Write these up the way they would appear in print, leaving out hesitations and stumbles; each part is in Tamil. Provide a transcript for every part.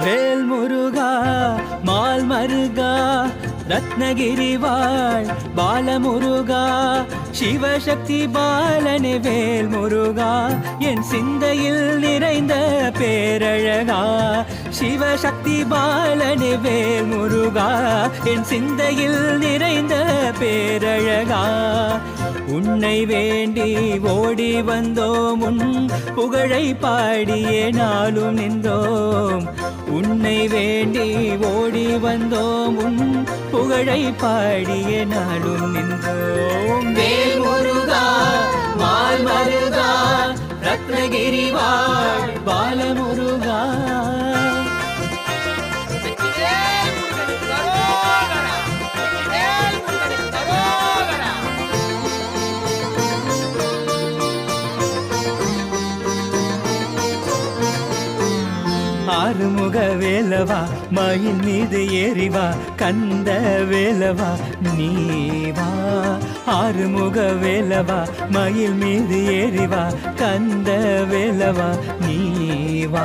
வேல் முருகா மால் மருகா ரத்னகிரி வாழ் பாலமுருகா சிவசக்தி பாலனே வேல் முருகா என் சிந்தையில் நிறைந்த பேரழகா சிவசக்தி பாலனே வேல் முருகா என் சிந்தையில் நிறைந்த பேரழகா உன்னை வேண்டி ஓடி வந்தோம் உன் புகழை பாடியே நாளும் நின்றோம் உன்னை வேண்டி ஓடி வந்தோம் உன் புகழை பாடிய நாளும் நின்றோம் வேல் முருகா மால் மருகா ரத்னகிரி வாழ் பாலமுருகா ஆறுமுக வேலவா மயில் மீது ஏறிவா கந்த வேலவா நீவா ஆறுமுக வேலவா மயில் மீது ஏறிவா கந்த வேலவா நீவா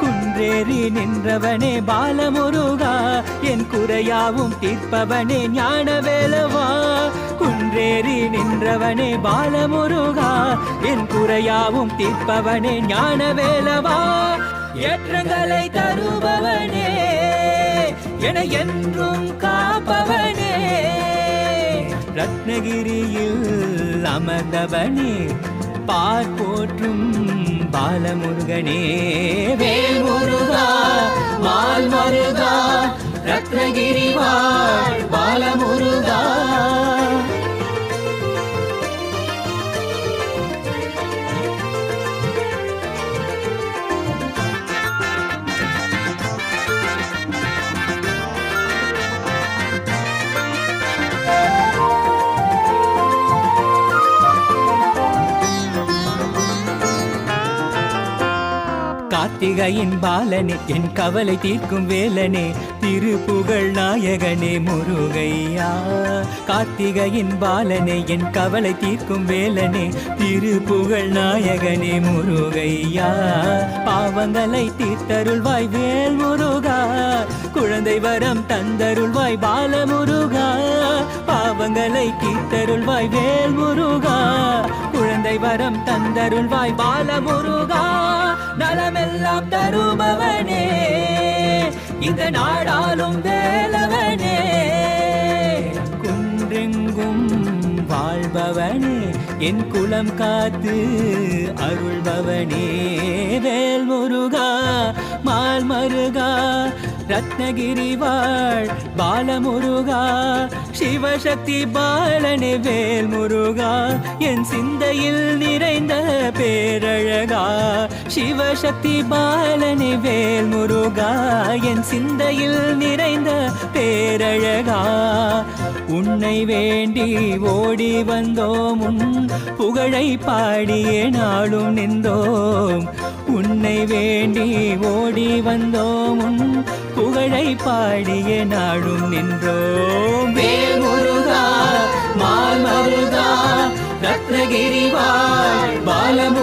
குன்றேறி நின்றவனே பாலமுருகா என் குறையாவும் தீர்ப்பவனே ஞான வேலவா குன்றேறி நின்றவனே பாலமுருகா என் குறையாவும் தீர்ப்பவனே ஞான வேலவா ஏற்றங்களை தருபவனே என என்றும் காப்பவனே ரத்னகிரியில் அமர்ந்தவனே பார் போற்றும் பாலமுருகனே வேல் முருகா மால் மருகா ரத்னகிரி வாழ் பாலமுருகா கார்த்திகையின் பாலனே என் கவலை தீர்க்கும் வேலனே திருப்புகழ் நாயகனே முருகையா கார்த்திகையின் பாலனே என் கவலை தீர்க்கும் வேலனே திருப்புகழ் நாயகனே முருகையா பாவங்களை தீர்த்தருள்வாய் வேல் முருகா குழந்தை வரம் தந்தருள்வாய் பாலமுருகா பாவங்களை தீர்த்தருள்வாய் வேல் முருகா குழந்தை வரம் தந்தருள்வாய் பாலமுருகா நலமெல்லாம் தருபவனே இந்த நாடாலும் வேலவனே குன்றெங்கும் வாழ்பவனே என் குலம் காத்து அருள்பவனே வேல் முருகா மால் மருகா ரத்னகிரி வாழ் பாலமுருகா சிவசக்தி பாலனே வேல் முருகா என் சிந்தையில் நிறைந்த பேரழகா சிவசக்தி பாலனே வேல் முருகா என் சிந்தையில் நிறைந்த பேரழகா உன்னை வேண்டி ஓடி வந்தோம் உன் புகழை பாடியே நாளும் நின்றோம் உன்னை வேண்டி ஓடி வந்தோம் உன் புகழை பாடிய நாடும் நின்றோம் வேல் முருகா மால் மருகா ரத்னகிரி வாழ் பாலம்